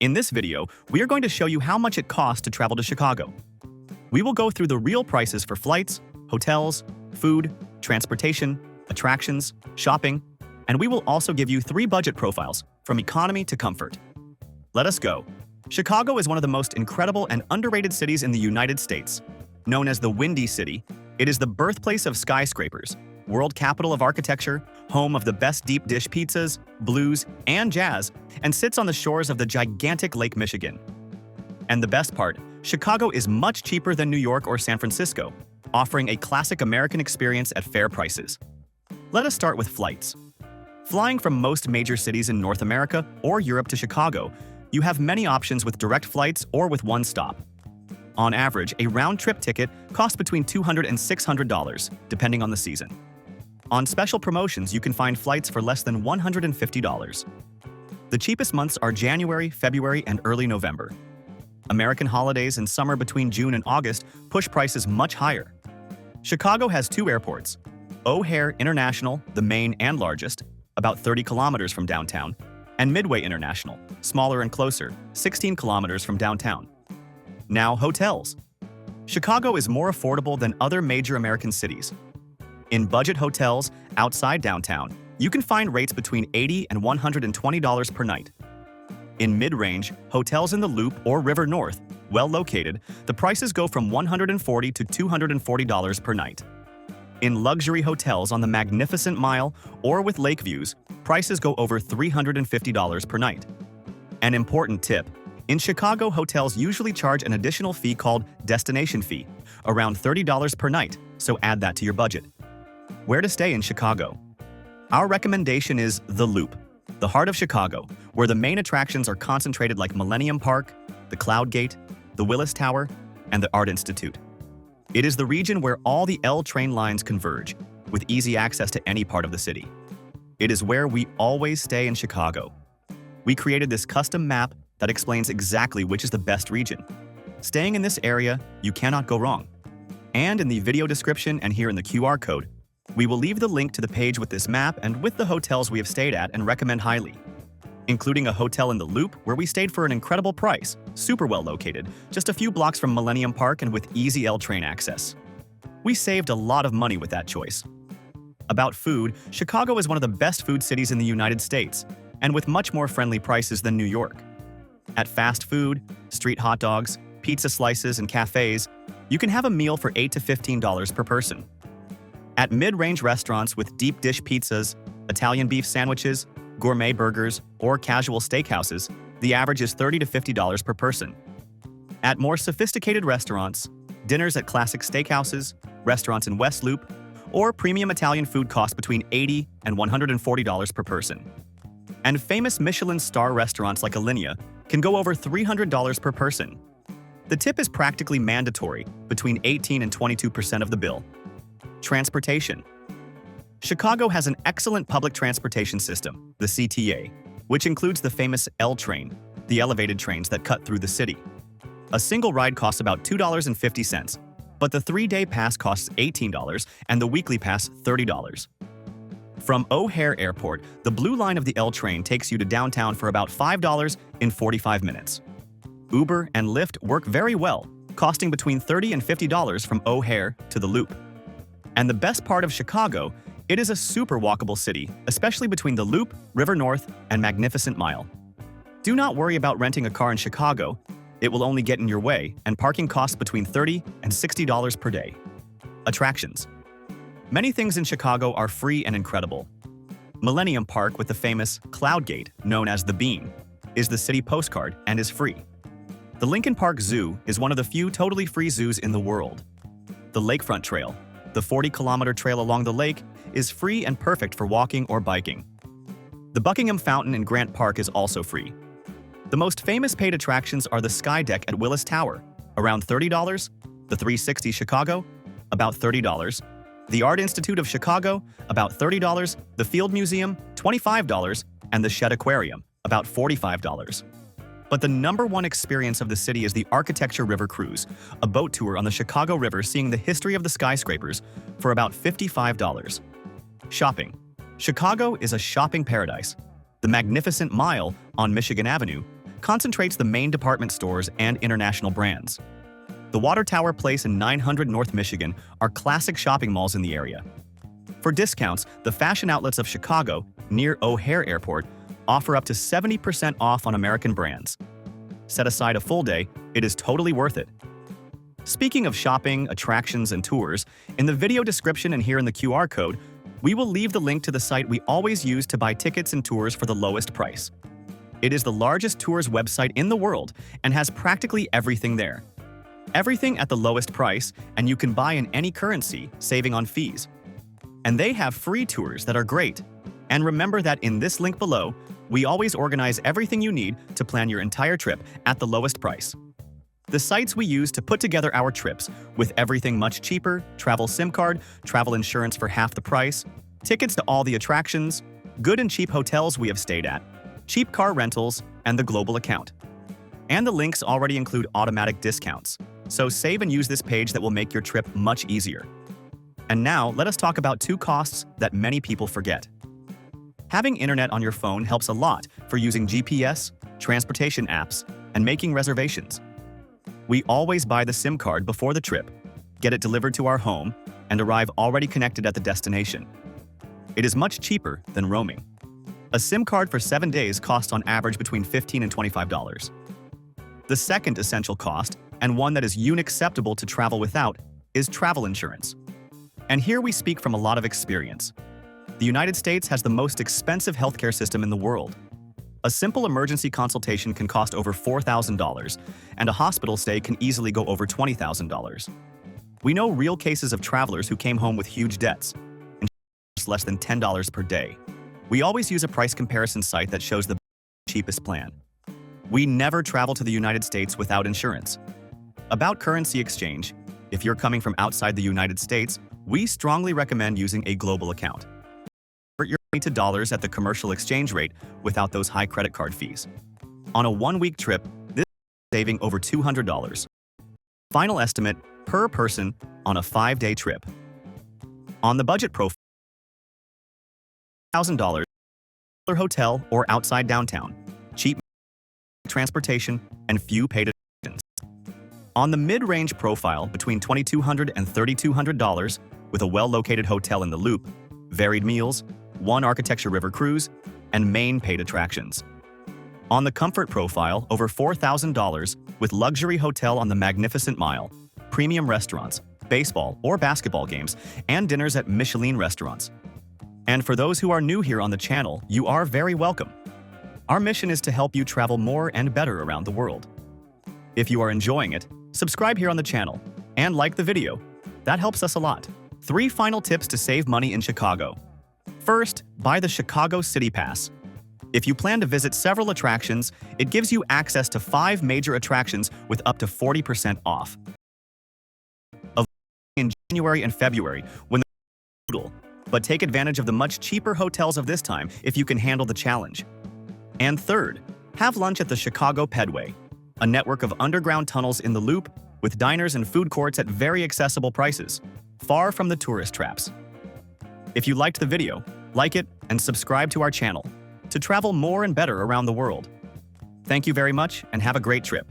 In this video, we are going to show you how much it costs to travel to Chicago. We will go through the real prices for flights, hotels, food, transportation, attractions, shopping, and we will also give you 3 budget profiles, from economy to comfort. Let us go. Chicago is one of the most incredible and underrated cities in the United States. Known as the Windy City, it is the birthplace of skyscrapers, world capital of architecture, home of the best deep dish pizzas, blues, and jazz, and sits on the shores of the gigantic Lake Michigan. And the best part, Chicago is much cheaper than New York or San Francisco, offering a classic American experience at fair prices. Let us start with flights. Flying from most major cities in North America or Europe to Chicago, you have many options with direct flights or with one stop. On average, a round-trip ticket costs between $200 and $600, depending on the season. On special promotions, you can find flights for less than $150. The cheapest months are January, February, and early November. American holidays and summer between June and August push prices much higher. Chicago has 2 airports: O'Hare International, the main and largest, about 30 kilometers from downtown, and Midway International, smaller and closer, 16 kilometers from downtown. Now, hotels. Chicago is more affordable than other major American cities. In budget hotels outside downtown, you can find rates between $80 and $120 per night. In mid-range, hotels in the Loop or River North, well located, the prices go from $140 to $240 per night. In luxury hotels on the Magnificent Mile or with lake views, prices go over $350 per night. An important tip: in Chicago, hotels usually charge an additional fee called destination fee, around $30 per night, so add that to your budget. Where to stay in Chicago? Our recommendation is the Loop, the heart of Chicago, where the main attractions are concentrated like Millennium Park, the Cloud Gate, the Willis Tower, and the Art Institute. It is the region where all the L train lines converge, with easy access to any part of the city. It is where we always stay in Chicago. We created this custom map that explains exactly which is the best region. Staying in this area, you cannot go wrong. And in the video description and here in the QR code, we will leave the link to the page with this map and with the hotels we have stayed at and recommend highly, including a hotel in the Loop where we stayed for an incredible price, super well located, just a few blocks from Millennium Park and with easy L train access. We saved a lot of money with that choice. About food, Chicago is one of the best food cities in the United States, and with much more friendly prices than New York. At fast food, street hot dogs, pizza slices, and cafes, you can have a meal for $8 to $15 per person. At mid-range restaurants with deep dish pizzas, Italian beef sandwiches, gourmet burgers, or casual steakhouses, the average is $30 to $50 per person. At more sophisticated restaurants, dinners at classic steakhouses, restaurants in West Loop, or premium Italian food cost between $80 and $140 per person. And famous Michelin star restaurants like Alinea can go over $300 per person. The tip is practically mandatory, between 18 and 22% of the bill. Transportation. Chicago has an excellent public transportation system, the CTA, which includes the famous L train, the elevated trains that cut through the city. A single ride costs about $2.50, but the 3-day pass costs $18 and the weekly pass $30. From O'Hare Airport, the blue line of the L train takes you to downtown for about $5 in 45 minutes. Uber and Lyft work very well, costing between $30 and $50 from O'Hare to the Loop. And the best part of Chicago, it is a super walkable city, especially between the Loop, River North, and Magnificent Mile. Do not worry about renting a car in Chicago. It will only get in your way, and parking costs between $30 and $60 per day. Attractions. Many things in Chicago are free and incredible. Millennium Park with the famous Cloud Gate, known as the Bean, is the city postcard and is free. The Lincoln Park Zoo is one of the few totally free zoos in the world. The Lakefront Trail, the 40-kilometer trail along the lake, is free and perfect for walking or biking. The Buckingham Fountain in Grant Park is also free. The most famous paid attractions are the Sky Deck at Willis Tower, around $30, the 360 Chicago, about $30, the Art Institute of Chicago, about $30, the Field Museum, $25, and the Shedd Aquarium, about $45. But the #1 experience of the city is the Architecture River Cruise, a boat tour on the Chicago River seeing the history of the skyscrapers for about $55. Shopping. Chicago is a shopping paradise. The Magnificent Mile on Michigan Avenue concentrates the main department stores and international brands. The Water Tower Place and 900 North Michigan are classic shopping malls in the area. For discounts, the fashion outlets of Chicago, near O'Hare Airport, offer up to 70% off on American brands. Set aside a full day, it is totally worth it. Speaking of shopping, attractions, and tours, in the video description and here in the QR code, we will leave the link to the site we always use to buy tickets and tours for the lowest price. It is the largest tours website in the world and has practically everything there. Everything at the lowest price, and you can buy in any currency, saving on fees. And they have free tours that are great. And remember that in this link below, we always organize everything you need to plan your entire trip at the lowest price. The sites we use to put together our trips, with everything much cheaper, travel SIM card, travel insurance for half the price, tickets to all the attractions, good and cheap hotels we have stayed at, cheap car rentals, and the global account. And the links already include automatic discounts, so save and use this page that will make your trip much easier. And now, let us talk about two costs that many people forget. Having internet on your phone helps a lot for using GPS, transportation apps, and making reservations. We always buy the SIM card before the trip, get it delivered to our home, and arrive already connected at the destination. It is much cheaper than roaming. A SIM card for 7 days costs on average between $15 and $25. The second essential cost, and one that is unacceptable to travel without, is travel insurance. And here we speak from a lot of experience. The United States has the most expensive healthcare system in the world. A simple emergency consultation can cost over $4,000, and a hospital stay can easily go over $20,000. We know real cases of travelers who came home with huge debts, and less than $10 per day. We always use a price comparison site that shows the cheapest plan. We never travel to the United States without insurance. About currency exchange, if you're coming from outside the United States, we strongly recommend using a global account. Convert your money to dollars at the commercial exchange rate without those high credit card fees. On a one-week trip, this is saving over $200. Final estimate per person on a 5-day trip. On the budget profile, $1,000, hotel or outside downtown, cheap transportation, and few paid attractions. On the mid-range profile, between $2,200 and $3,200, with a well-located hotel in the Loop, varied meals, one Architecture River cruise, and main paid attractions. On the comfort profile, over $4,000, with luxury hotel on the Magnificent Mile, premium restaurants, baseball or basketball games, and dinners at Michelin restaurants. And for those who are new here on the channel, you are very welcome. Our mission is to help you travel more and better around the world. If you are enjoying it, subscribe here on the channel and like the video. That helps us a lot. 3 final tips to save money in Chicago. First, buy the Chicago City Pass. If you plan to visit several attractions, it gives you access to 5 major attractions with up to 40% off. In January and February, when the brutal, but take advantage of the much cheaper hotels of this time if you can handle the challenge. And third, have lunch at the Chicago Pedway, a network of underground tunnels in the Loop with diners and food courts at very accessible prices, far from the tourist traps. If you liked the video, like it and subscribe to our channel to travel more and better around the world. Thank you very much and have a great trip.